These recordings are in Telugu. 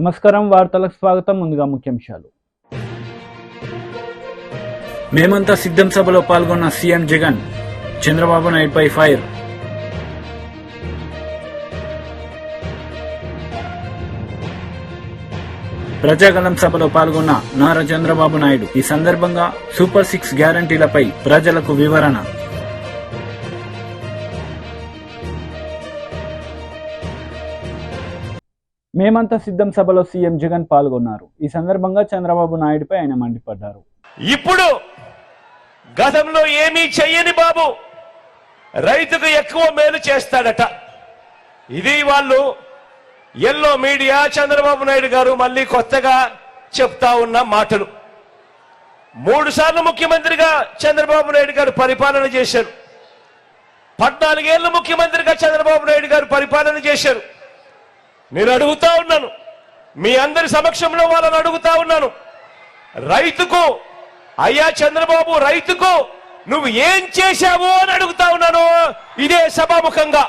నమస్కారం వార్తలకు స్వాగతం. ముందుగా ముఖ్యాంశాలు. మేమంతా సిద్ధం సభలో పాల్గొన్న సీఎం జగన్, చంద్రబాబు నాయుడుపై ఫైర్. ప్రజాగలం సభలో పాల్గొన్న నారా చంద్రబాబు నాయుడు. ఈ సందర్భంగా సూపర్ 6 గ్యారంటీలపై ప్రజలకు వివరణ. మేమంతా సిద్ధం సభలో సీఎం జగన్ పాల్గొన్నారు. ఈ సందర్భంగా చంద్రబాబు నాయుడుపై ఆయన మండిపడ్డారు. ఇప్పుడు గతంలో ఏమీ చెయ్యని బాబు రైతుకు ఎక్కువ మేలు చేస్తాడట. ఇది వాళ్ళు ఎల్లో మీడియా చంద్రబాబు నాయుడు గారు మళ్ళీ కొత్తగా చెప్తా ఉన్న మాటలు. 3 సార్లు ముఖ్యమంత్రిగా చంద్రబాబు నాయుడు గారు పరిపాలన చేశారు. 14 ఏళ్లు ముఖ్యమంత్రిగా చంద్రబాబు నాయుడు గారు పరిపాలన చేశారు. నేను అడుగుతా ఉన్నాను, మీ అందరి సమక్షంలో వాళ్ళని అడుగుతా ఉన్నాను, రైతుకు అయ్యా చంద్రబాబు, రైతుకు నువ్వు ఏం చేశావు అని అడుగుతా ఉన్నాను ఇదే సభాముఖంగా.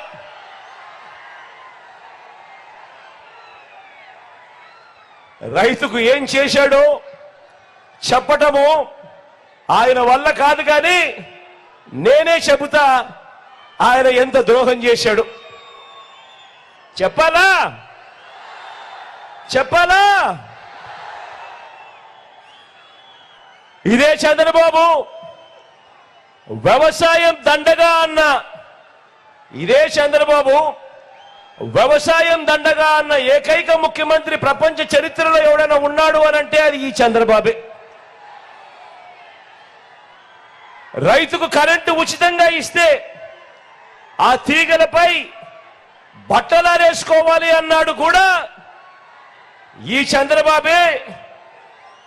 రైతుకు ఏం చేశాడో చెప్పటము ఆయన వల్ల కాదు, కానీ నేనే చెబుతా ఆయన ఎంత ద్రోహం చేశాడు. చెప్పాలా? ఇదే చంద్రబాబు వ్యవసాయం దండగా అన్న, ఇదే చంద్రబాబు వ్యవసాయం దండగా అన్న ఏకైక ముఖ్యమంత్రి ప్రపంచ చరిత్రలో ఎవడైనా ఉన్నాడు అనంటే అది ఈ చంద్రబాబే. రైతుకు కరెంటు ఉచితంగా ఇస్తే ఆ తీగలపై బట్టలారేసుకోవాలి అన్నాడు కూడా ఈ చంద్రబాబే.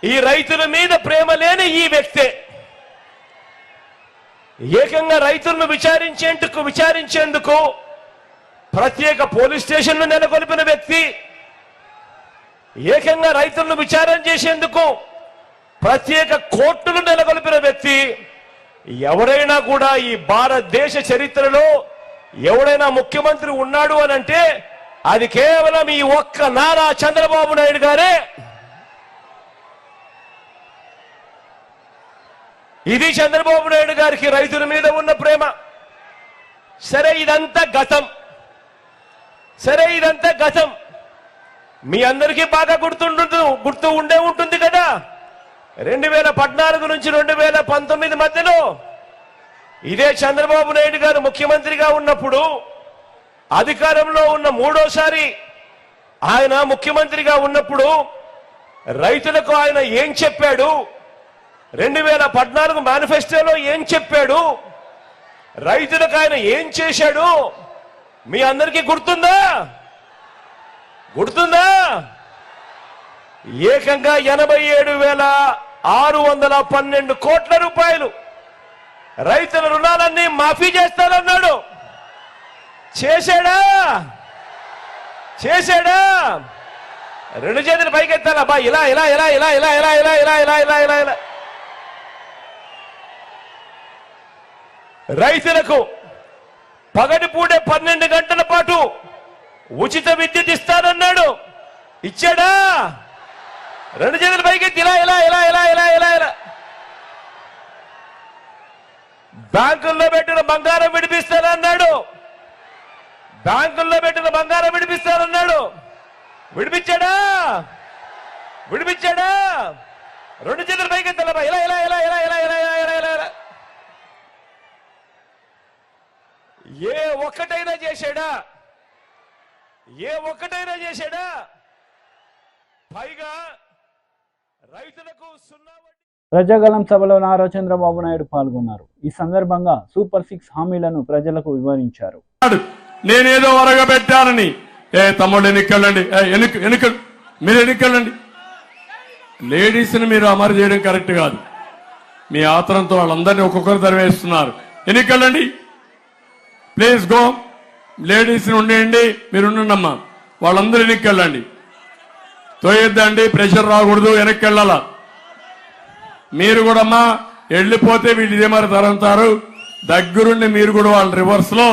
ఈ రైతుల మీద ప్రేమ లేని ఈ వ్యక్తే ఏకంగా రైతులను విచారించేందుకు ప్రత్యేక పోలీస్ స్టేషన్లు నెలకొల్పిన వ్యక్తి, ఏకంగా రైతులను విచారణ చేసేందుకు ప్రత్యేక కోర్టులు నెలకొల్పిన వ్యక్తి. ఎవరైనా కూడా ఈ భారతదేశ చరిత్రలో ఎవడైనా ముఖ్యమంత్రి ఉన్నాడు అనంటే అది కేవలం ఈ ఒక్క నారా చంద్రబాబు నాయుడు గారే. ఇది చంద్రబాబు నాయుడు గారికి రైతుల మీద ఉన్న ప్రేమ. సరే ఇదంతా గతం. మీ అందరికీ బాగా గుర్తు ఉండే ఉంటుంది కదా. 2014 నుంచి 2019 మధ్యలో ఇదే చంద్రబాబు నాయుడు గారు ముఖ్యమంత్రిగా ఉన్నప్పుడు, అధికారంలో ఉన్న 3వసారి ఆయన ముఖ్యమంత్రిగా ఉన్నప్పుడు రైతులకు ఆయన ఏం చెప్పాడు, 2014 మేనిఫెస్టోలో ఏం చెప్పాడు, రైతులకు ఆయన ఏం చేశాడు మీ అందరికీ గుర్తుందా? ఏకంగా 87,612 కోట్ల రూపాయలు రైతుల రుణాలన్నీ మాఫీ చేస్తానన్నాడు. చేశాడా? 2 చేతులు పైకెత్తాలా బా, ఇలా రైతులకు పగటిపూటే 12 గంటల పాటు ఉచిత విద్యుత్ ఇస్తానన్నాడు. ఇచ్చాడా? 2 చేతులు పైకెత్తి ఇలా. బ్యాంకుల్లో పెట్టిన బంగారం విడిపిస్తానన్నాడు. విడిపించాడా? 2 చేతులు పైకెత్తాలా బా, ఇలా. ఏ ఒక్కటైనా చేశాడా? పైగా రైతులకు 0 ప్రజాగలం సభలో నారా చంద్రబాబు నాయుడు పాల్గొన్నారు. ఈ సందర్భంగా సూపర్ 6 హామీలను ప్రజలకు వివరించారు. నేనేదో వరగబెట్టానని, తమ్ముడు ఎన్నికలండి, మీరు ఎన్నికలండి. లేడీస్ని మీరు అమరు చేయడం కరెక్ట్ కాదు. మీ ఆతరంతో వాళ్ళందరినీ ఒక్కొక్కరు తరివేస్తున్నారు. ఎన్నికలండి, ప్లీజ్ గో. లేడీస్ని ఉండేయండి, మీరు ఉండండమ్మా. వాళ్ళందరూ ఎన్నికెళ్ళండి. తోయొద్దండి, ప్రెషర్ రాకూడదు, వెనక్కి వెళ్ళాలా. మీరు కూడా అమ్మా వెళ్ళిపోతే వీళ్ళు ఇదే మరి తరంతారు. దగ్గరుండి మీరు కూడా వాళ్ళ రివర్స్ లో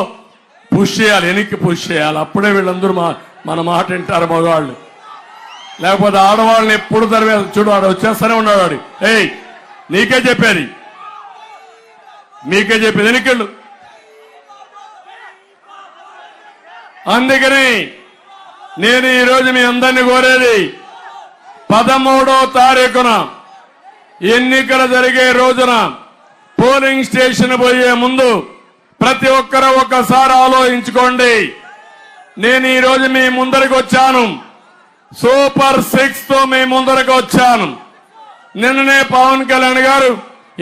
పుష్ చేయాలి, వెనక్కి పుష్ చేయాలి. అప్పుడే వీళ్ళందరూ మన మాట వింటారు మగవాళ్ళు. లేకపోతే ఆడవాళ్ళని ఎప్పుడు తరివేది. చూడు వాడు వచ్చేస్తూనే ఉన్నాడు. వాడు ఏయ్ నీకే చెప్పేది, మీకే చెప్పేది ఎన్నికలు. అందుకని నేను ఈరోజు మీ అందరినీ కోరేది 13వ తారీఖున ఎన్నికలు జరిగే రోజున పోలింగ్ స్టేషన్ పోయే ముందు ప్రతి ఒక్కరూ ఒక్కసారి ఆలోచించుకోండి. నేను ఈరోజు మీ ముందరికి వచ్చాను, సూపర్ 6 తో మీ ముందరకు వచ్చాను. నిన్ననే పవన్ కళ్యాణ్ గారు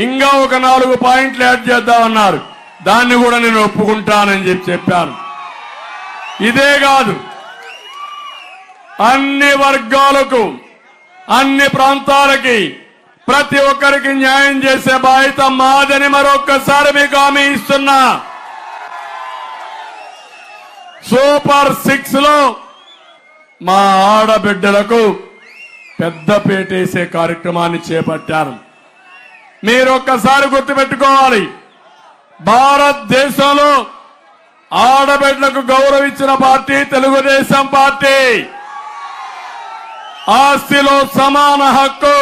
ఇంకా ఒక 4 పాయింట్లు యాడ్ చేద్దామన్నారు. దాన్ని కూడా నేను ఒప్పుకుంటానని చెప్పాను. ఇదే కాదు, అన్ని వర్గాలకు అన్ని ప్రాంతాలకి ప్రతి ఒక్కరికి న్యాయం చేసే బాధ్యత మాదని మరొక్కసారి మీకు హామీ ఇస్తున్నా. సూపర్ 6 లో మా ఆడబిడ్డలకు పెద్దపేటేసే కార్యక్రమాన్ని చేపట్టారు. మీరు ఒక్కసారి గుర్తుపెట్టుకోవాలి, భారతదేశంలో ఆడబిడ్డలకు గౌరవించిన పార్టీ తెలుగుదేశం పార్టీ. ఆస్తిలో సమాన హక్కు,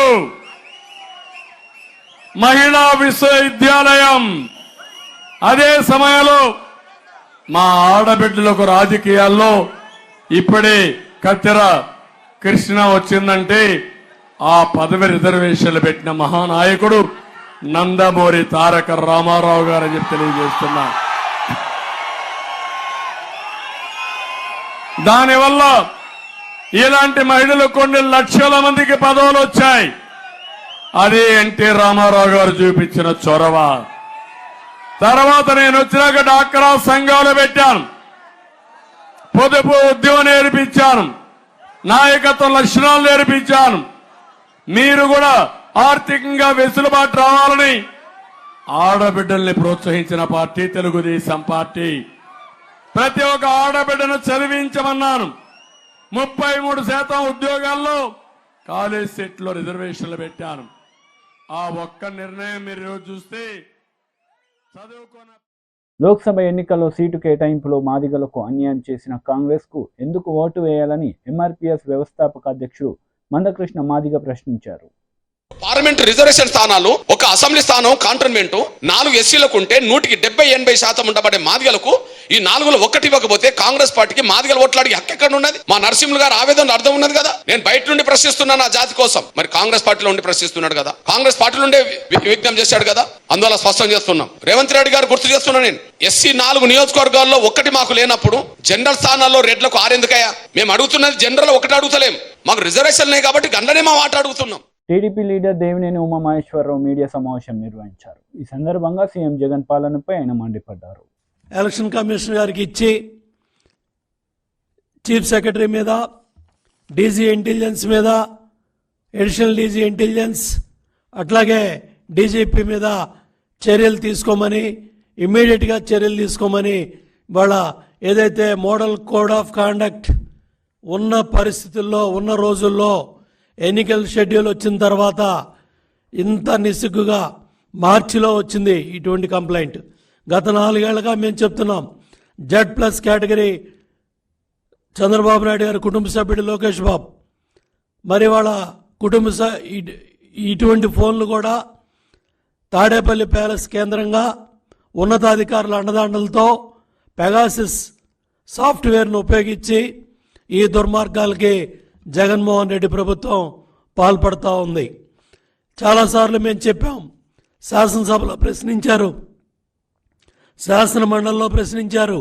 మహిళా విశ్వవిద్యాలయం. అదే సమయంలో మా ఆడబిడ్డలకు రాజకీయాల్లో ఇప్పుడే కత్తెర కృష్ణ వచ్చిందంటే ఆ పదవి రిజర్వేషన్లు పెట్టిన మహానాయకుడు నందమూరి తారక రామారావు గారని చెప్పి తెలియజేస్తున్నా. దానివల్ల ఇలాంటి మహిళలు కొన్ని లక్షల మందికి పదవులు వచ్చాయి. అది ఎన్టీ రామారావు గారు చూపించిన చొరవ. తర్వాత నేను వచ్చినాక డాక్రా సంఘాలు పెట్టాను, పొదుపు ఉద్యమం నేర్పించాను, నాయకత్వ లక్షణాలు నేర్పించాను. మీరు కూడా ఆర్థికంగా వెసులుబాటు రావాలని ఆడబిడ్డల్ని ప్రోత్సహించిన పార్టీ తెలుగుదేశం పార్టీ. ప్రతి ఒక్క ఆడబిడ్డను చదివించమన్నాను. 33% ఉద్యోగాల్లో కాలేజ్ సెట్లో రిజర్వేషన్లు పెట్టాను. ఆ ఒక్క నిర్ణయం మీరు ఈరోజు చూస్తే చదువుకున్న. లోక్సభ ఎన్నికల్లో సీటు కేటాయింపులో మాదిగలకు అన్యాయం చేసిన కాంగ్రెస్కు ఎందుకు ఓటు వేయాలని ఎంఆర్పీఎస్ వ్యవస్థాపక అధ్యక్షుడు మందకృష్ణ మాదిగ ప్రశ్నించారు. పార్లమెంట్ రిజర్వేషన్ స్థానాలు, ఒక అసెంబ్లీ స్థానం కాంటోన్మెంట్ 4 ఎస్సీలకు ఉంటే 100కి 70-80% ఉండబడే మాదిగలకు ఈ 4లో ఒకటి ఇవ్వకపోతే కాంగ్రెస్ పార్టీకి మాదిగల ఓట్లాడి హక్కు ఎక్కడ ఉన్నది? మా నరసింహులు గారు ఆవేదన అర్థం ఉన్నది కదా. నేను బయట నుండి ప్రశ్నిస్తున్నాను ఆ జాతి కోసం, మరి కాంగ్రెస్ పార్టీలో ఉండి ప్రశ్నిస్తున్నాడు కదా, కాంగ్రెస్ పార్టీలో ఉండే విజ్ఞప్తి చేశాడు కదా. అందువల్ల స్పష్టం చేస్తున్నాం. రేవంత్ రెడ్డి గారు గుర్తు చేస్తున్నా, నేను ఎస్సీ 4 నియోజకవర్గాల్లో ఒకటి మాకు లేనప్పుడు జనరల్ స్థానాల్లో రెడ్లకు 6 ఎందుకయ్యా? మేము అడుగుతున్నది జనరల్ ఒకటి అడుగుతలేం, మాకు రిజర్వేషన్లే కాబట్టి గంటనే మా మాట అడుగుతున్నాం. TDP leader Devineni Umamaheswara Rao media సమావేశం నిర్వహించారు. ఈ సందర్భంగా సీఎం జగన్ పాలనపై ఆయన మండిపడ్డారు. ఎలక్షన్ కమిషన్ గారికి ఇచ్చి చీఫ్ సెక్రటరీ మీద, డీజీ ఇంటెలిజెన్స్ మీద, అడిషనల్ డీజీ ఇంటెలిజెన్స్ అట్లాగే డీజీపీ మీద చర్యలు తీసుకోమని, ఇమ్మీడియట్గా చర్యలు తీసుకోమని వాళ్ళ ఏదైతే మోడల్ కోడ్ ఆఫ్ కాండక్ట్ ఉన్న పరిస్థితుల్లో ఉన్న రోజుల్లో ఎన్నికల షెడ్యూల్ వచ్చిన తర్వాత ఇంత నిస్సిగ్గుగా మార్చిలో వచ్చింది ఇటువంటి కంప్లైంట్. గత 4 ఏళ్లుగా మేము చెప్తున్నాం, Z+ కేటగిరీ చంద్రబాబు నాయుడు గారి కుటుంబ సభ్యుడు లోకేష్ బాబు, మరి వాళ్ళ ఇటువంటి ఫోన్లు కూడా తాడేపల్లి ప్యాలెస్ కేంద్రంగా ఉన్నతాధికారుల అండదండలతో పెగాసిస్ సాఫ్ట్వేర్ను ఉపయోగించి ఈ దుర్మార్గాలకి జగన్మోహన్ రెడ్డి ప్రభుత్వం పాల్పడుతూ ఉంది. చాలాసార్లు మేము చెప్పాం, శాసనసభలో ప్రశ్నించారు, శాసన మండలిలో ప్రశ్నించారు,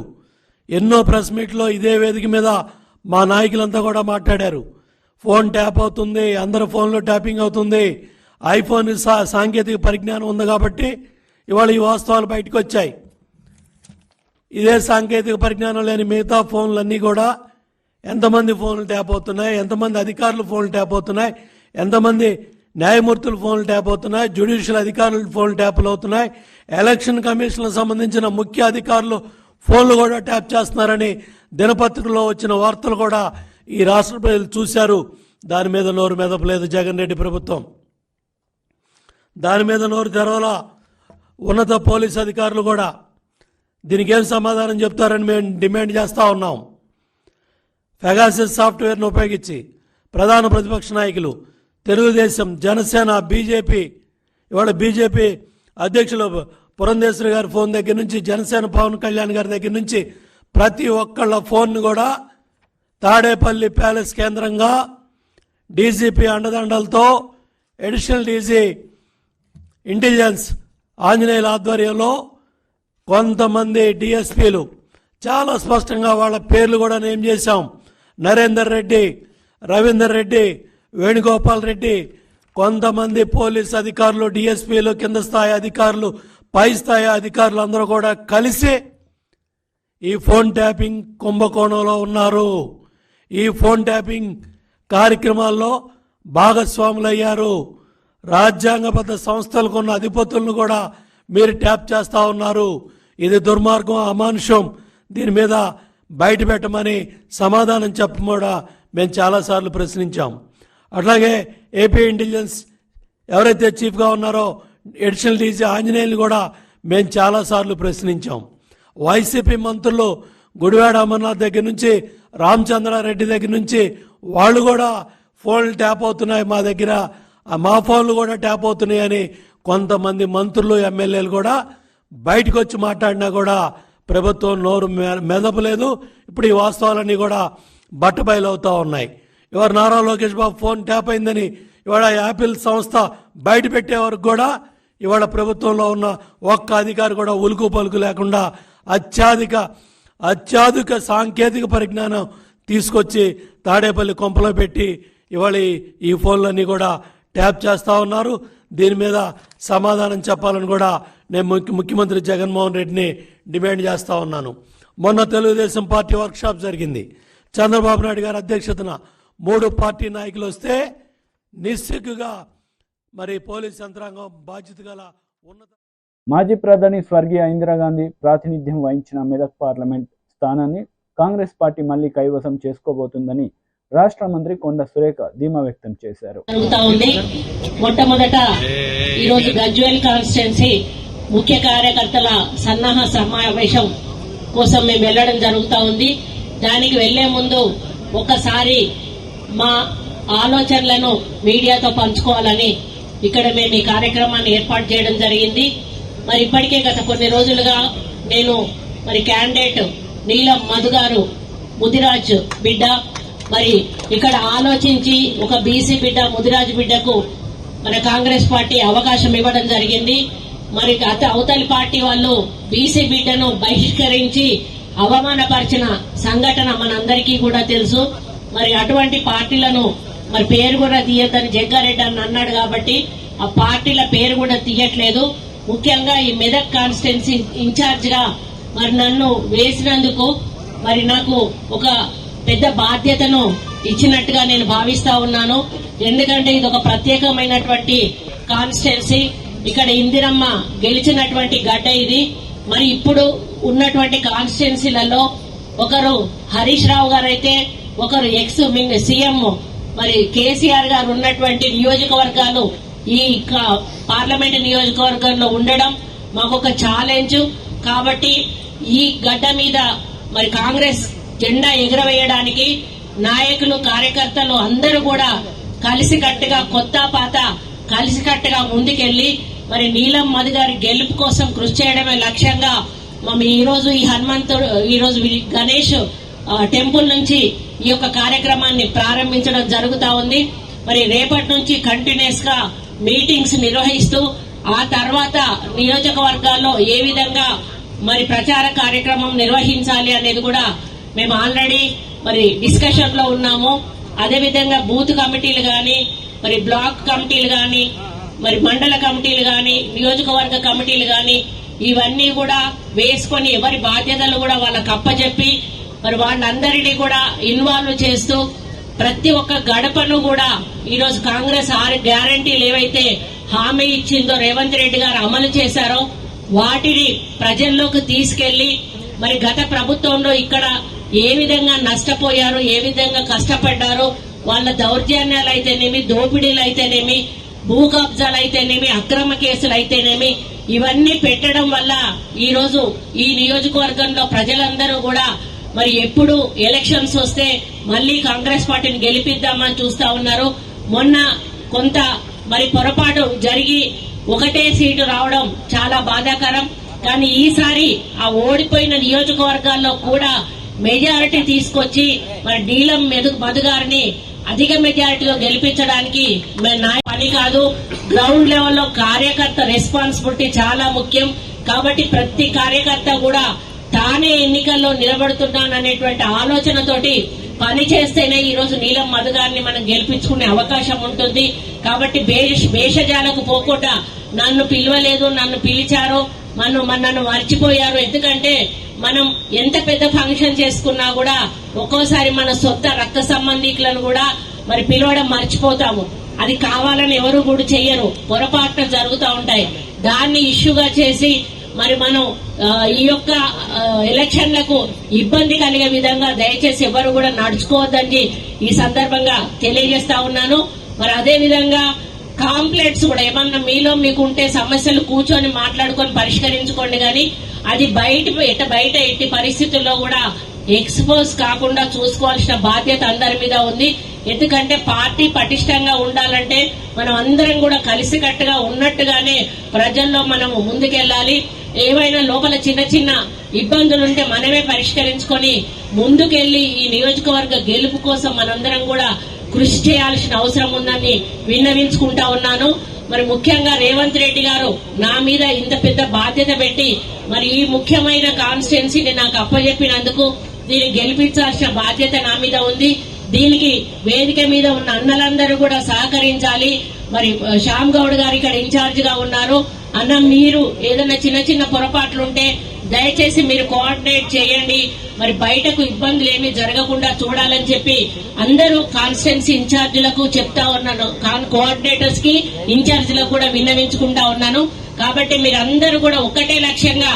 ఎన్నో ప్రెస్ మీట్లో ఇదే వేదిక మీద మా నాయకులంతా కూడా మాట్లాడారు. ఫోన్ ట్యాప్ అవుతుంది, అందరి ఫోన్లో ట్యాపింగ్ అవుతుంది, ఐఫోన్ సాంకేతిక పరిజ్ఞానం ఉంది కాబట్టి ఇవాళ ఈ వాస్తవాలు బయటకు వచ్చాయి. ఇదే సాంకేతిక పరిజ్ఞానం లేని మిగతా ఫోన్లన్నీ కూడా ఎంతమంది ఫోన్లు ట్యాప్ అవుతున్నాయి, ఎంతమంది అధికారులు ఫోన్లు ట్యాప్ అవుతున్నాయి, ఎంతమంది న్యాయమూర్తులు ఫోన్లు ట్యాప్ అవుతున్నాయి, జ్యుడిషియల్ అధికారులు ఫోన్లు ట్యాప్లు అవుతున్నాయి, ఎలక్షన్ కమిషన్కు సంబంధించిన ముఖ్య అధికారులు ఫోన్లు కూడా ట్యాప్ చేస్తున్నారని దినపత్రికలో వచ్చిన వార్తలు కూడా ఈ రాష్ట్ర ప్రజలు చూశారు. దాని మీద నోరు మెదపలేదు జగన్ రెడ్డి ప్రభుత్వం. దాని మీద నోరు తెరవల ఉన్నత పోలీస్ అధికారులు కూడా. దీనికి ఏం సమాధానం చెప్తారని మేము డిమాండ్ చేస్తూ ఉన్నాం. పెగాసిస్ సాఫ్ట్వేర్ను ఉపయోగించి ప్రధాన ప్రతిపక్ష నాయకులు తెలుగుదేశం, జనసేన, బీజేపీ, ఇవాళ బీజేపీ అధ్యక్షులు పురంధేశ్వరి గారి ఫోన్ దగ్గర నుంచి, జనసేన పవన్ కళ్యాణ్ గారి దగ్గర నుంచి ప్రతి ఒక్కళ్ళ ఫోన్ కూడా తాడేపల్లి ప్యాలెస్ కేంద్రంగా డీజీపీ అండదండలతో అడిషనల్ డీజీ ఇంటెలిజెన్స్ ఆంజనేయుల ఆధ్వర్యంలో కొంతమంది డిఎస్పీలు చాలా స్పష్టంగా వాళ్ళ పేర్లు కూడా నేమ్ చేశాం. నరేందర్ రెడ్డి, రవీందర్ రెడ్డి, వేణుగోపాల్ రెడ్డి, కొంతమంది పోలీస్ అధికారులు, డిఎస్పీలు, కింద స్థాయి అధికారులు, పై స్థాయి అధికారులు అందరూ కూడా కలిసి ఈ ఫోన్ ట్యాపింగ్ కుంభకోణంలో ఉన్నారు. ఈ ఫోన్ ట్యాపింగ్ కార్యక్రమాల్లో భాగస్వాములయ్యారు. రాజ్యాంగబద్ధ సంస్థలకు ఉన్న అధిపతులను కూడా మీరు ట్యాప్ చేస్తా ఉన్నారు. ఇది దుర్మార్గం, అమానుషం. దీని మీద బయట పెట్టమని సమాధానం చెప్పకుండా మేము చాలాసార్లు ప్రశ్నించాం. అట్లాగే ఏపీ ఇంటెలిజెన్స్ ఎవరైతే చీఫ్గా ఉన్నారో అడిషనల్ డీజీ ఆంజనేయులు కూడా మేము చాలాసార్లు ప్రశ్నించాం. వైసీపీ మంత్రులు గుడివాడ అమర్నాథ్ దగ్గర నుంచి, రామచంద్రారెడ్డి దగ్గర నుంచి వాళ్ళు కూడా ఫోన్లు ట్యాప్ అవుతున్నాయి మా దగ్గర, మా ఫోన్లు కూడా ట్యాప్ అవుతున్నాయని కొంతమంది మంత్రులు, ఎమ్మెల్యేలు కూడా బయటకు వచ్చి మాట్లాడినా కూడా ప్రభుత్వం నోరు మెదపలేదు. ఇప్పుడు ఈ వాస్తవాలన్నీ కూడా బట్టబయలవుతూ ఉన్నాయి. ఇవాళ నారా లోకేష్ బాబు ఫోన్ ట్యాప్ అయిందని ఇవాళ యాపిల్ సంస్థ బయట పెట్టే వరకు కూడా ఇవాళ ప్రభుత్వంలో ఉన్న ఒక్క అధికారి కూడా ఉలుకు పలుకు లేకుండా అత్యాధునిక సాంకేతిక పరిజ్ఞానం తీసుకొచ్చి తాడేపల్లి కొంపలో పెట్టి ఇవాళ ఈ ఫోన్లన్నీ కూడా ట్యాప్ చేస్తూ ఉన్నారు. దీని మీద సమాధానం చెప్పాలని కూడా నేను ముఖ్యమంత్రి జగన్మోహన్ రెడ్డిని డిమాండ్ చేస్తూ ఉన్నాను. మొన్న తెలుగుదేశం పార్టీ వర్క్షాప్ జరిగింది. చంద్రబాబు నాయుడు గారి అధ్యక్షతన 3 పార్టీ నాయకులు వస్తే నిస్సిగ్గుగా మరి పోలీస్ యంత్రాంగం బాధ్యత గల ఉన్నత మాజీ ప్రధాని స్వర్గీయ ఇందిరాగాంధీ ప్రాతినిధ్యం వహించిన మెదక్ పార్లమెంట్ స్థానాన్ని కాంగ్రెస్ పార్టీ మళ్లీ కైవసం చేసుకోబోతుందని రాష్ట్ర మంత్రి కొండ సురేఖ ధీమా వ్యక్తం చేశారు. మొట్టమొదట ఈరోజు గజ్వేల్ కాన్స్టిట్యున్సీ ముఖ్య కార్యకర్తల సన్నాహ సమావేశం కోసం మేము వెళ్లడం జరుగుతూ ఉంది. దానికి వెళ్లే ముందు ఒకసారి మా ఆలోచనలను మీడియాతో పంచుకోవాలని ఇక్కడ మేము ఈ కార్యక్రమాన్ని ఏర్పాటు చేయడం జరిగింది. మరి ఇప్పటికే గత కొన్ని రోజులుగా నేను మరి క్యాండిడేట్ నీలం మధు గారు ముదిరాజ్ బిడ్డ, మరి ఇక్కడ ఆలోచించి ఒక బీసీ బిడ్డ, ముదిరాజ్ బిడ్డకు మన కాంగ్రెస్ పార్టీ అవకాశం ఇవ్వడం జరిగింది. మరి అవతలి పార్టీ వాళ్ళు బీసీ బిడ్డను బహిష్కరించి అవమానపరిచిన సంఘటన మనందరికీ కూడా తెలుసు. మరి అటువంటి పార్టీలను మరి పేరు కూడా తీయద్దని జగ్గారెడ్డి అని అన్నాడు కాబట్టి ఆ పార్టీల పేరు కూడా తీయట్లేదు. ముఖ్యంగా ఈ మెదక్ కాన్స్టిట్యున్సీ ఇన్ఛార్జ్ గా మరి నన్ను వేసినందుకు మరి నాకు ఒక పెద్ద బాధ్యతను ఇచ్చినట్టుగా నేను భావిస్తా ఉన్నాను. ఎందుకంటే ఇది ఒక ప్రత్యేకమైనటువంటి కాన్స్టిట్యున్సీ. ఇక్కడ ఇందిరమ్మ గెలిచినటువంటి గడ్డ ఇది. మరి ఇప్పుడు ఉన్నటువంటి కాన్స్టిట్యున్సీలలో ఒకరు హరీష్ రావు గారు అయితే, ఒకరు ఎక్స్ సీఎం మరి కేసీఆర్ గారు ఉన్నటువంటి నియోజకవర్గాలు ఈ పార్లమెంట్ నియోజకవర్గంలో ఉండడం మాకు ఒక ఛాలెంజ్. కాబట్టి ఈ గడ్డ మీద మరి కాంగ్రెస్ జెండా ఎగురవేయడానికి నాయకులు, కార్యకర్తలు అందరూ కూడా కలిసికట్టుగా, కొత్త పాత కలిసికట్టుగా ముందుకెళ్లి మరి నీలం మధు గారి గెలుపు కోసం కృషి చేయడమే లక్ష్యంగా మేము ఈ రోజు గణేష్ టెంపుల్ నుంచి ఈ యొక్క కార్యక్రమాన్ని ప్రారంభించడం జరుగుతా ఉంది. మరి రేపటి నుంచి కంటిన్యూస్ గా మీటింగ్స్ నిర్వహిస్తూ ఆ తర్వాత నియోజకవర్గాల్లో ఏ విధంగా మరి ప్రచార కార్యక్రమం నిర్వహించాలి అనేది కూడా మేము ఆల్రెడీ మరి డిస్కషన్ లో ఉన్నాము. అదేవిధంగా బూత్ కమిటీలు గాని, మరి బ్లాక్ కమిటీలు గాని, మరి మండల కమిటీలు గాని, నియోజకవర్గ కమిటీలు గాని ఇవన్నీ కూడా వేసుకొని ఎవరి బాధ్యతలు కూడా వాళ్ళకి అప్పచెప్పి మరి వాళ్ళందరినీ కూడా ఇన్వాల్వ్ చేస్తూ ప్రతి ఒక్క గడపను కూడా ఈరోజు కాంగ్రెస్ 6 గ్యారంటీలు ఏవైతే హామీ ఇచ్చిందో రేవంత్ రెడ్డి గారు అమలు చేశారో వాటిని ప్రజల్లోకి తీసుకెళ్లి మరి గత ప్రభుత్వంలో ఇక్కడ ఏ విధంగా నష్టపోయారు, ఏ విధంగా కష్టపడ్డారు, వాళ్ళ దౌర్జన్యాలు అయితేనేమి, దోపిడీలు అయితేనేమి, భూ కబ్జాలు అయితేనేమి, అక్రమ కేసులు అయితేనేమి ఇవన్నీ పెట్టడం వల్ల ఈ రోజు ఈ నియోజకవర్గంలో ప్రజలందరూ కూడా మరి ఎప్పుడు ఎలక్షన్స్ వస్తే మళ్ళీ కాంగ్రెస్ పార్టీని గెలిపిద్దామని చూస్తా ఉన్నారు. మొన్న కొంత మరి పొరపాటు జరిగి ఒకటే సీటు రావడం చాలా బాధాకరం. కానీ ఈసారి ఆ ఓడిపోయిన నియోజకవర్గాల్లో కూడా మెజారిటీ తీసుకొచ్చి మరి నీలం మధు గారిని అధిక మెజారిటీలో గెలిపించడానికి పని కాదు. గ్రౌండ్ లెవెల్లో కార్యకర్త రెస్పాన్సిబిలిటీ చాలా ముఖ్యం. కాబట్టి ప్రతి కార్యకర్త కూడా తానే ఎన్నికల్లో నిలబడుతున్నాననేటువంటి ఆలోచనతోటి పని చేస్తేనే ఈ రోజు నీలం మధు గారిని మనం గెలిపించుకునే అవకాశం ఉంటుంది. కాబట్టి భేషజాలకు పోకుండా నన్ను పిలవలేదు, నన్ను పిలిచారు, నన్ను మర్చిపోయారు. ఎందుకంటే మనం ఎంత పెద్ద ఫంక్షన్ చేసుకున్నా కూడా ఒక్కోసారి మన సొంత రక్త సంబంధికులను కూడా మరి పిలవడం మర్చిపోతాము. అది కావాలని ఎవరు కూడా చెయ్యరు, పొరపాట్లు జరుగుతూ ఉంటాయి. దాన్ని ఇష్యూగా చేసి మరి మనం ఈ యొక్క ఎలక్షన్లకు ఇబ్బంది కలిగే విధంగా దయచేసి ఎవరు కూడా నడుచుకోవద్దని ఈ సందర్భంగా తెలియజేస్తా ఉన్నాను. మరి అదే విధంగా కాంప్లైంట్స్ కూడా ఏమన్నా మీలో మీకుంటే సమస్యలు కూర్చొని మాట్లాడుకొని పరిష్కరించుకోండి. కానీ అది బయట ఎట్టి పరిస్థితుల్లో కూడా ఎక్స్పోజ్ కాకుండా చూసుకోవాల్సిన బాధ్యత అందరి మీద ఉంది. ఎందుకంటే పార్టీ పటిష్టంగా ఉండాలంటే మనం అందరం కూడా కలిసికట్టుగా ఉన్నట్టుగానే ప్రజల్లో మనం ముందుకెళ్లాలి. ఏవైనా లోపల చిన్న చిన్న ఇబ్బందులుంటే మనమే పరిష్కరించుకొని ముందుకెళ్లి ఈ నియోజకవర్గ గెలుపు కోసం మనందరం కూడా కృషి చేయాల్సిన అవసరం ఉందని విన్నవించుకుంటా ఉన్నాను. మరి ముఖ్యంగా రేవంత్ రెడ్డి గారు నా మీద ఇంత పెద్ద బాధ్యత పెట్టి మరి ఈ ముఖ్యమైన కాన్స్టిట్యున్సీని నాకు అప్పచెప్పినందుకు దీన్ని గెలిపించాల్సిన బాధ్యత నా మీద ఉంది. దీనికి వేదిక మీద ఉన్న అన్నలందరూ కూడా సహకరించాలి. మరి శ్యామ్ గౌడ్ గారు ఇక్కడ ఇన్ఛార్జ్ గా ఉన్నారు. అన్న మీరు ఏదైనా చిన్న చిన్న పొరపాట్లుంటే దయచేసి మీరు కోఆర్డినేట్ చేయండి. మరి బయటకు ఇబ్బందులు ఏమీ జరగకుండా చూడాలని చెప్పి అందరూ కాన్స్టిట్యున్సీ ఇన్ఛార్జీలకు చెప్తా ఉన్నాను, కోఆర్డినేటర్స్ కి ఇన్ఛార్జీలకు కూడా విన్నవించుకుంటా ఉన్నాను. కాబట్టి మీరందరూ కూడా ఒకటే లక్ష్యంగా,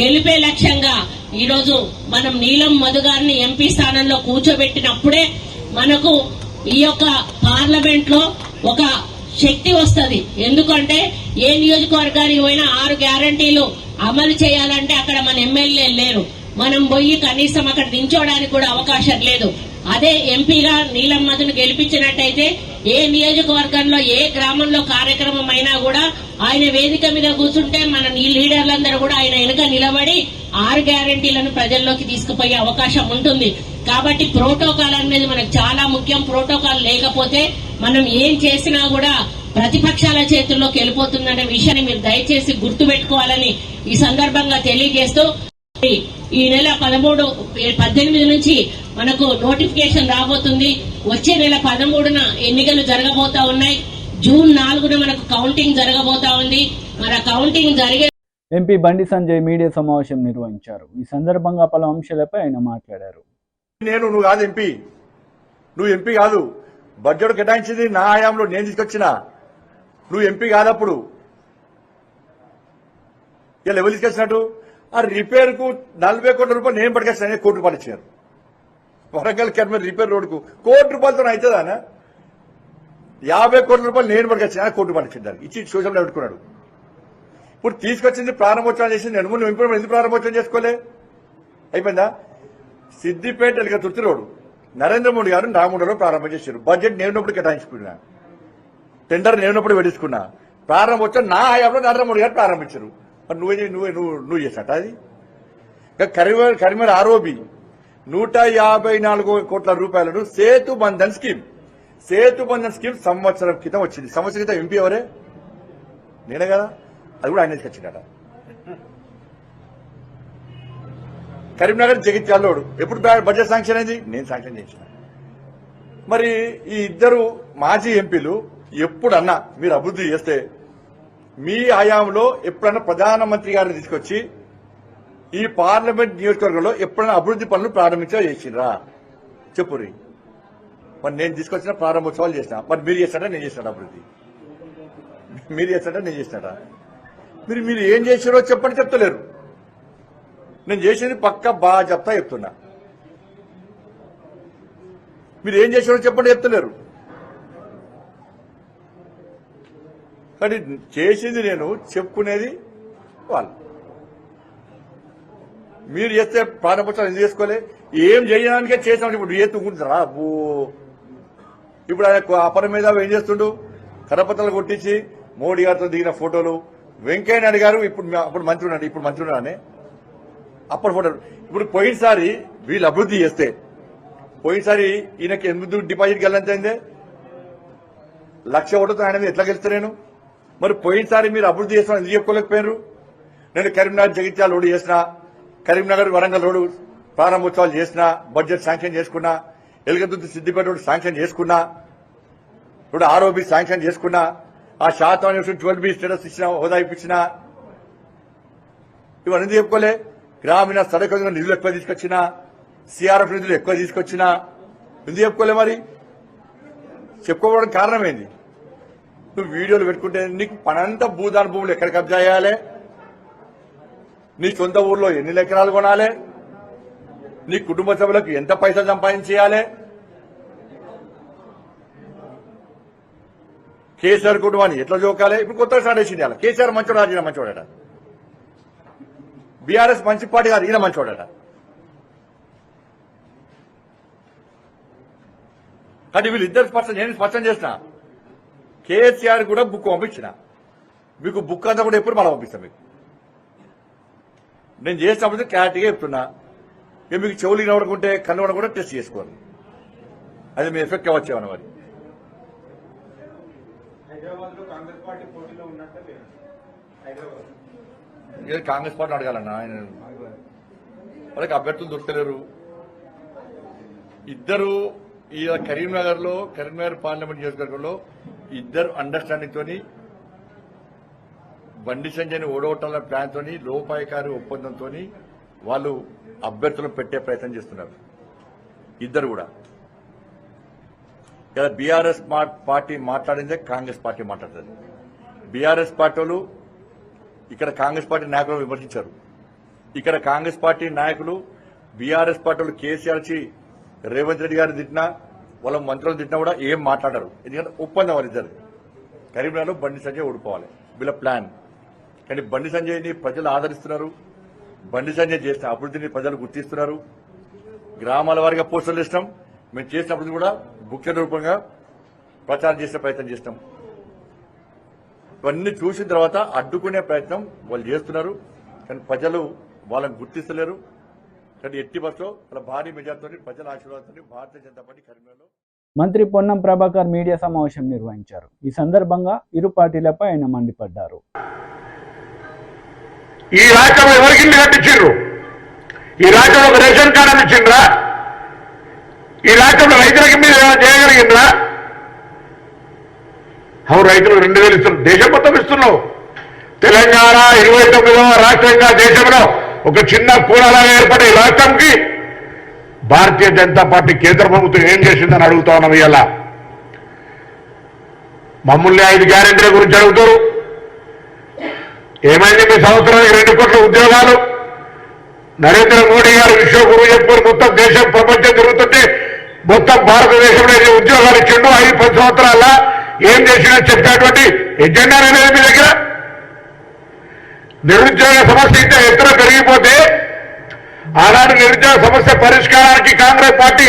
గెలిపే లక్ష్యంగా ఈ రోజు మనం నీలం మధు గారిని ఎంపీ స్థానంలో కూర్చోబెట్టినప్పుడే మనకు ఈ యొక్క పార్లమెంట్ లో ఒక శక్తి వస్తుంది. ఎందుకంటే ఏ నియోజకవర్గానికి పోయినా 6 గ్యారంటీలు అమలు చేయాలంటే అక్కడ మన ఎమ్మెల్యే లేరు, మనం పోయి కనీసం అక్కడ నించోడానికి కూడా అవకాశం లేదు. అదే ఎంపీగా నీలం మధును గెలిపించినట్టయితే ఏ నియోజకవర్గంలో ఏ గ్రామంలో కార్యక్రమం అయినా కూడా ఆయన వేదిక మీద కూర్చుంటే మన లీడర్లందరూ కూడా ఆయన వెనుక నిలబడి 6 గ్యారంటీలను ప్రజల్లోకి తీసుకుపోయే అవకాశం ఉంటుంది. కాబట్టి ప్రోటోకాల్ అనేది మనకు చాలా ముఖ్యం. ప్రోటోకాల్ లేకపోతే మనం ఏం చేసినా కూడా ప్రతిపక్షాల చేతుల్లోకి వెళ్ళిపోతుందనే విషయాన్ని మీరు దయచేసి గుర్తుపెట్టుకోవాలని ఈ సందర్భంగా తెలియజేస్తూ ఈ నెల 18 నుంచి మనకు నోటిఫికేషన్ రాబోతుంది. వచ్చే నెల 13న ఎన్నికలు జరగబోతా ఉన్నాయి. జూన్ 4న మనకు కౌంటింగ్ జరగబోతా ఉంది. మన కౌంటింగ్ జరిగే ఎంపీ బండి సంజయ్ మీడియా సమావేశం నిర్వహించారు. ఈ సందర్భంగా పలు అంశాలపై ఆయన మాట్లాడారు. నువ్వు కాదు ఎంపీ, నువ్వు ఎంపీ కాదు. బడ్జెట్ కేటాయించింది నా హయాంలో నేను తీసుకొచ్చినా. నువ్వు ఎంపీ కాదప్పుడు. ఇలా ఎవరు తీసుకొచ్చినట్టు? ఆ రిపేర్ కు 40 కోట్ల రూపాయలు నేను పట్టుకొచ్చిన, 1 కోటి రూపాయలు ఇచ్చారు. వరంగల్ కెర్మర్ రిపేర్ రోడ్కు 1 కోటి రూపాయలతో అవుతుందా? 50 కోట్ల రూపాయలు నేను పట్టుకొచ్చిన, 1 కోటి రూపాయలు ఇచ్చింది. ఇచ్చి సోషల్ మీడియా పెట్టుకున్నాడు. ఇప్పుడు తీసుకొచ్చింది ప్రారంభోత్సవం చేసింది. నేను ముందు ఎందుకు ప్రారంభోత్సవం చేసుకోలే? అయిపోయిందా? సిద్దిపేట ఎలిక తుర్తి రోడ్డు నరేంద్ర మోడీ గారు నాగముండలో ప్రారంభం చేశారు. బడ్జెట్ నేనున్నప్పుడు కేటాయించుకున్నా, టెండర్ నేనున్నప్పుడు పెట్టించుకున్నా. ప్రారంభోత్సవం నా హయాంలో నరేంద్ర మోడీ గారు ప్రారంభించారు. మరి నువ్వు చేసినట్ట అది? కరీంనగర్ ఆర్ఓబి 154 కోట్ల రూపాయలను సేతు బంధన్ స్కీమ్ సంవత్సరం క్రితం వచ్చింది. సంవత్సరం క్రితం ఎంపీ ఎవరే? నేనే కదా. అది కూడా ఆయన తీసుకొచ్చిందట. కరీంనగర్ జగిత్యాలోడు ఎప్పుడు బడ్జెట్ శాంక్షన్ అయింది? నేను శాంక్షన్ చేసిన. మరి ఈ ఇద్దరు మాజీ ఎంపీలు ఎప్పుడన్నా మీరు అభివృద్ధి చేస్తే మీ హయాంలో ఎప్పుడన్నా ప్రధానమంత్రి గారిని తీసుకొచ్చి ఈ పార్లమెంట్ నియోజకవర్గంలో ఎప్పుడైనా అభివృద్ధి పనులు చేసిరా చెప్పురి. మరి నేను తీసుకొచ్చిన ప్రారంభోత్సవాలు చేసిన. మరి మీరు చేస్తాడా నేను చేసినట్టు అభివృద్ధి? మీరు చేస్తాడా నేను చేసినట్ట? మీరు ఏం చేసారో చెప్పండి, చెప్తలేరు. నేను చేసేది పక్క బాగా చెప్తున్నా. మీరు ఏం చేసారో చెప్పండి, చెప్తలేరు. కానీ చేసింది నేను, చెప్పుకునేది వాళ్ళు. మీరు చేస్తే ప్రాణపుత్రాలు ఎందుకు చేసుకోలే? ఏం చేయడానికే చేసాం. ఇప్పుడు ఏ తుంగుంటారా అబ్బో. ఇప్పుడు ఆయన అపర మీద ఏం చేస్తుండు? కరపత్రాలు కొట్టించి మోడీ గారితో దిగిన ఫోటోలు. వెంకయ్య నాయుడు గారు అప్పుడు మంత్రి ఉన్నాడు, ఇప్పుడు మంత్రి ఉన్నాడని అప్పుడు ఫోటోలు. ఇప్పుడు పోయినసారి వీళ్ళు అభివృద్ధి చేస్తే పోయినసారి ఈయనకి ఎందుకు డిపాజిట్ గెలంతైందే? 1,00,000 ఓటుతో ఆయన మీద ఎట్లా గెలుస్తా నేను? మరి పోయినసారి మీరు అభివృద్ధి చేస్తామని ఎందుకు చెప్పుకోలేకపోయినారు? నేను కరీంనగర్ జగిత్యాల రోడ్డు చేసిన, కరీంనగర్ వరంగల్ రోడ్డు ప్రారంభోత్సవాలు చేసిన, బడ్జెట్ శాంక్షన్ చేసుకున్నా, ఎలుగదుర్తి సిద్దిపేట రోడ్డు శాంక్షన్ చేసుకున్నా, ఇప్పుడు ఆర్ఓబి శాంక్షన్ చేసుకున్నా, ఆ శాతం 12B స్టేటస్ ఇచ్చిన, హోదా ఇప్పించిన. ఇవన్నీ ఎందుకు చెప్పుకోలే? గ్రామీణ సడక్ నిధులు ఎక్కువ తీసుకొచ్చినా, సిఆర్ఎఫ్ నిధులు ఎక్కువ తీసుకొచ్చినా ఎందుకు చెప్పుకోలే? మరి చెప్పుకోవడానికి కారణం ఏంది? నువ్వు వీడియోలు పెట్టుకుంటే నీకు పనంతా భూదాన భూములు ఎక్కడ కబ్జా చేయాలి? నీ సొంత ఊర్లో ఎన్ని ఎకరాలు కొనాలి? నీ కుటుంబ సభ్యులకు ఎంత పైసలు సంపాదించేయాలి? కేసీఆర్ కుటుంబాన్ని ఎట్లా జోకాలి? ఇప్పుడు కొత్తగా స్టార్ట్ చేసింది. అలా కేసీఆర్ మంచోడు, ఈయన మంచోడట. బీఆర్ఎస్ మంచి పార్టీ కాదు, ఈయన మంచోడట. కానీ వీళ్ళిద్దరు నేను స్పష్టం చేసిన. కేసీఆర్ కూడా బుక్ పంపించిన. మీకు బుక్ అంతా కూడా ఎప్పుడు మళ్ళీ పంపిస్తాం. మీకు నేను చేసినప్పుడు క్లారిటీగా చెప్తున్నా. ఇక మీకు చెవులు వినవడుకుంటే కన్ను కూడా టెస్ట్ చేసుకోవాలి. అది మీ ఎఫెక్ట్ అవ్వచ్చేమని. మరి కాంగ్రెస్ పార్టీ అడగాలన్నా, ఆయన వాళ్ళకి అభ్యర్థులు దొరకలేరు. ఇద్దరు ఈ కరీంనగర్ పార్లమెంట్ నియోజకవర్గంలో ఇద్దరు అండర్స్టాండింగ్ తోని బండి సంజయ్ని ఓడగొట్టాలన్న ప్లాన్ తోని లోపాయకారి ఒప్పందంతో వాళ్ళు అభ్యర్థులను పెట్టే ప్రయత్నం చేస్తున్నారు. ఇద్దరు కూడా ఇలా బీఆర్ఎస్ పార్టీ మాట్లాడిందే కాంగ్రెస్ పార్టీ మాట్లాడుతుంది. బీఆర్ఎస్ పార్టీ వాళ్ళు ఇక్కడ కాంగ్రెస్ పార్టీ నాయకులను విమర్శించారు. ఇక్కడ కాంగ్రెస్ పార్టీ నాయకులు బీఆర్ఎస్ పార్టీ వాళ్ళు కేసీఆర్ రేవంత్ రెడ్డి గారిని తిట్టినా, వాళ్ళ మంత్రులు తిట్టినా కూడా ఏం మాట్లాడరు. ఎందుకంటే ఒప్పందం వాళ్ళిద్దరు. కరీంనగర్లో బండి సంజయ్ ఓడిపోవాలి వీళ్ళ ప్లాన్. కానీ బండి సంజయ్ని ప్రజలు ఆదరిస్తున్నారు. బండి సంజయ్ చేసిన అభివృద్ధిని ప్రజలు గుర్తిస్తున్నారు. గ్రామాల వారిగా పోస్టర్లు ఇస్తాం. మేము చేసిన అభివృద్ధి కూడా బుక్లెట్ రూపంగా ప్రచారం చేసే ప్రయత్నం చేస్తాం. ఇవన్నీ చూసిన తర్వాత అడ్డుకునే ప్రయత్నం వాళ్ళు చేస్తున్నారు. కానీ ప్రజలు వాళ్ళని గుర్తిస్తలేరు. కానీ ఎట్టి బస్సులో వాళ్ళ భారీ మెజార్టీతో ప్రజల ఆశీర్వాదంతో భారతీయ జనతా పార్టీ కరీంనగర్లో. మంత్రి పొన్నం ప్రభాకర్ మీడియా సమావేశం నిర్వహించారు. ఈ సందర్భంగా ఇరు పార్టీలపై ఆయన మండిపడ్డారు. ఈ రాష్ట్రంలో ఎవరికి ఇల్లు కట్టించారు? ఈ రాష్ట్రంలో ఒక రేషన్ కార్డు అందించిండ్రా? ఈ రాష్ట్రంలో రైతులకి మీరు ఏమైనా చేయగలిగిందా? అవును, రైతులు 2,000 ఇస్తున్నారు. దేశం మొత్తం ఇస్తున్నావు. తెలంగాణ 29వ రాష్ట్రంగా దేశంలో ఒక చిన్న కూడలాగా ఏర్పడే రాష్ట్రంకి భారతీయ జనతా పార్టీ కేంద్ర ప్రభుత్వం ఏం చేసిందని అడుగుతా ఉన్నాం. ఇవాళ మమ్మల్ని 5 గ్యారెంటీల గురించి అడుగుతారు. ఏమైంది మీ సంవత్సరానికి 2 కోట్ల ఉద్యోగాలు? నరేంద్ర మోడీ గారు విశ్వగురువు చెప్పుకొని మొత్తం దేశం ప్రపంచం తిరుగుతుంటే మొత్తం భారతదేశంలో ఉద్యోగాలు ఇచ్చిండు. 5-10 సంవత్సరాల ఏం చేసినా చెప్పేటువంటి ఎజెండా అనేది మీ దగ్గర. నిరుద్యోగ సమస్య ఇంత ఎత్తున పెరిగిపోతే ఆనాడు నిరుద్యోగ సమస్య పరిష్కారానికి కాంగ్రెస్ పార్టీ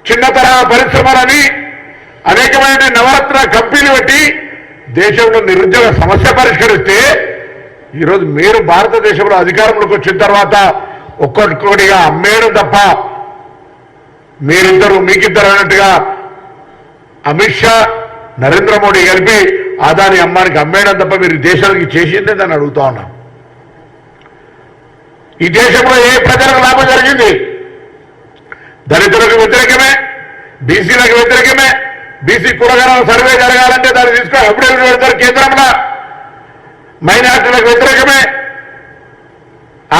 చిన్న తరహా పరిశ్రమలని అనేకమైన నవరత్న కంపెనీలు పెట్టి దేశంలో నిరుద్యోగ సమస్య పరిష్కరిస్తే ఈరోజు మీరు భారతదేశంలో అధికారంలోకి వచ్చిన తర్వాత ఒక్కొక్కటిగా అమ్మేయడం తప్ప మీరిద్దరు మీకిద్దరు అన్నట్టుగా అమిత్ షా నరేంద్ర మోడీ కలిపి అదాని అమ్మానికి అమ్మేయడం తప్ప మీరు దేశానికి చేసిందే దాన్ని అడుగుతా ఉన్నాం. ఈ దేశంలో ఏ ప్రజలకు లాభం జరిగింది? దళితులకు వ్యతిరేకమే, బీసీలకు వ్యతిరేకమే. బీసీ కులగణన సర్వే జరగాలంటే దాన్ని తీసుకొని అఫిడవిట్ పెడతారు కేంద్రంలో. మైనార్టీలకు వ్యతిరేకమే.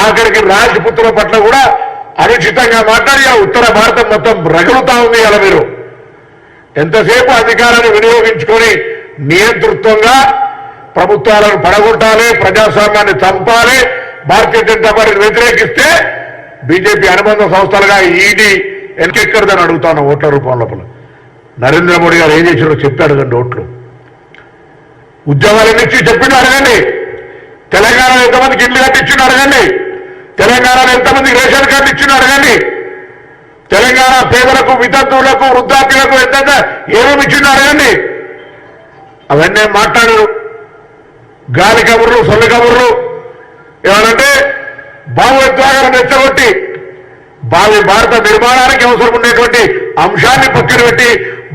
ఆఖరికి రాజపుత్రుల పట్ల కూడా అనుచితంగా మాట్లాడి ఉత్తర భారతం మొత్తం రగులుతా ఉంది. అలా మీరు ఎంతసేపు అధికారాన్ని వినియోగించుకొని నియంతృత్వంగా ప్రభుత్వాలను పడగొట్టాలి, ప్రజాస్వామ్యాన్ని చంపాలి, భారతీయ జనతా పార్టీని వ్యతిరేకిస్తే బీజేపీ అనుబంధ సంస్థలుగా ఈడీ ఎన్కెక్కడదని అడుగుతాను. ఓట్ల రూపం లోపల నరేంద్ర మోడీ గారు ఏం చేశారో చెప్పి అడగండి. ఓట్లు ఉద్యోగాలు ఎన్ని ఇచ్చి చెప్పిండు అడగండి. తెలంగాణలో ఎంతమందికి ఇల్లు కట్టించిండు అడగండి. తెలంగాణలో ఎంతమందికి రేషన్ కార్డు ఇచ్చిన అడగండి. తెలంగాణ పేదలకు, వితంతువులకు, వృద్ధాప్యులకు ఎంత ఏమేమి ఇచ్చిందో అడగండి. అవన్నీ మాట్లాడరు. గాలి కబుర్లు, సొల్లు కబుర్లు. ఏమనంటే బాబు ఎత్తుగాలను రెచ్చగొట్టి భారత నిర్మాణానికి అవసరం ఉండేటువంటి అంశాన్ని పక్కన పెట్టి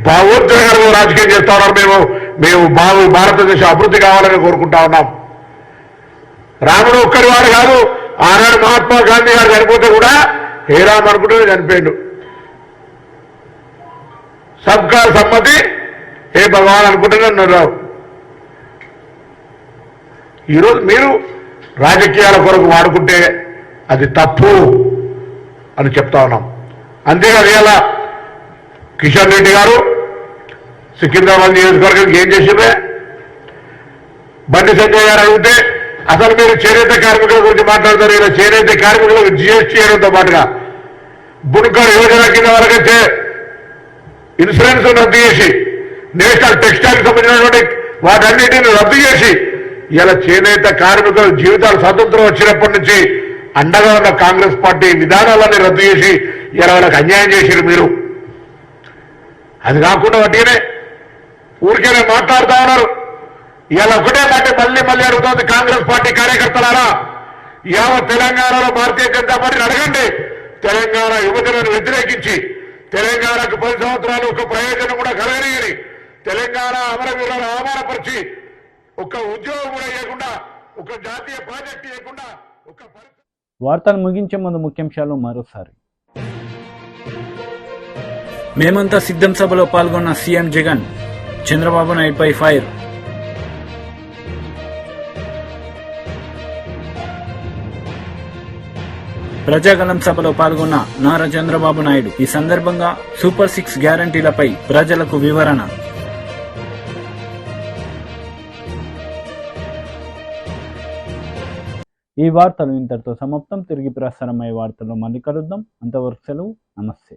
భావోద్వేగాలు రాజకీయం చేస్తా ఉన్నారు. మేము భారతదేశ అభివృద్ధి కావాలని కోరుకుంటా ఉన్నాం. రాముడు ఒక్కడి వాడు కాదు. ఆనాడు మహాత్మా గాంధీ గారు చనిపోతే కూడా హే రామ్ అనుకుంటూనే చనిపోయాడు. సబ్కా సమ్మతి హే భగవాన్ అనుకుంటూనే ఉన్నారు. ఈరోజు మీరు రాజకీయాల కొరకు వాడుకుంటే అది తప్పు అని చెప్తా ఉన్నాం. అంతేకాదు ఇలా కిషన్ రెడ్డి గారు సికింద్రాబాద్ నియోజకవర్గానికి ఏం చేసిందే, బండి సంజయ్ గారు అడిగితే అసలు మీరు చేనేత కార్మికుల గురించి మాట్లాడతారు. ఇలా చేనేత కార్మికులకు జిఎస్టీ చేయడంతో పాటుగా బుణకర్ యోజన కింద వరకైతే ఇన్సూరెన్స్ రద్దు చేసి నేషనల్ టెక్స్టైల్ సంబంధించినటువంటి వాటన్నిటిని రద్దు చేసి ఇలా చేనేత కార్మికుల జీవితాలు స్వతంత్రం వచ్చినప్పటి నుంచి అండగా ఉన్న కాంగ్రెస్ పార్టీ విధానాలన్నీ రద్దు చేసి ఇలా వాళ్ళకి అన్యాయం చేశారు మీరు. అది కాకుండా వాటినే ఊరికేనే మాట్లాడుతూ ఉన్నారు. ఇలా ఒకటే మాట మళ్ళీ అడుగుతోంది కాంగ్రెస్ పార్టీ కార్యకర్తలారా, యావత్ తెలంగాణలో భారతీయ జనతా పార్టీని అడగండి. తెలంగాణ యువతలను వ్యతిరేకించి తెలంగాణకు 10 సంవత్సరాలు ఒక ప్రయోజనం కూడా కలగని తెలంగాణ అమరవీరులను అవమానపరిచి ఒక ఉద్యోగం కూడా ఇవ్వకుండా, ఒక జాతీయ ప్రాజెక్టు ఇవ్వకుండా, ఒక వార్తలు ముగించే ముందు ముఖ్యాంశాలు మరోసారి. మేమంతా సిద్ధం సభలో పాల్గొన్న సీఎం జగన్, చంద్రబాబు నాయుడుపై ఫైర్. ప్రజాగలం సభలో పాల్గొన్న నారా చంద్రబాబు నాయుడు. ఈ సందర్భంగా సూపర్ 6 గ్యారంటీలపై ప్రజలకు వివరణ. ఈ వార్తలు ఇంతటితో సమాప్తం. తిరిగి ప్రసారమయ్యే వార్తల్లో మళ్ళీ కలుద్దాం. అంతవరకు సెలవు. నమస్తే.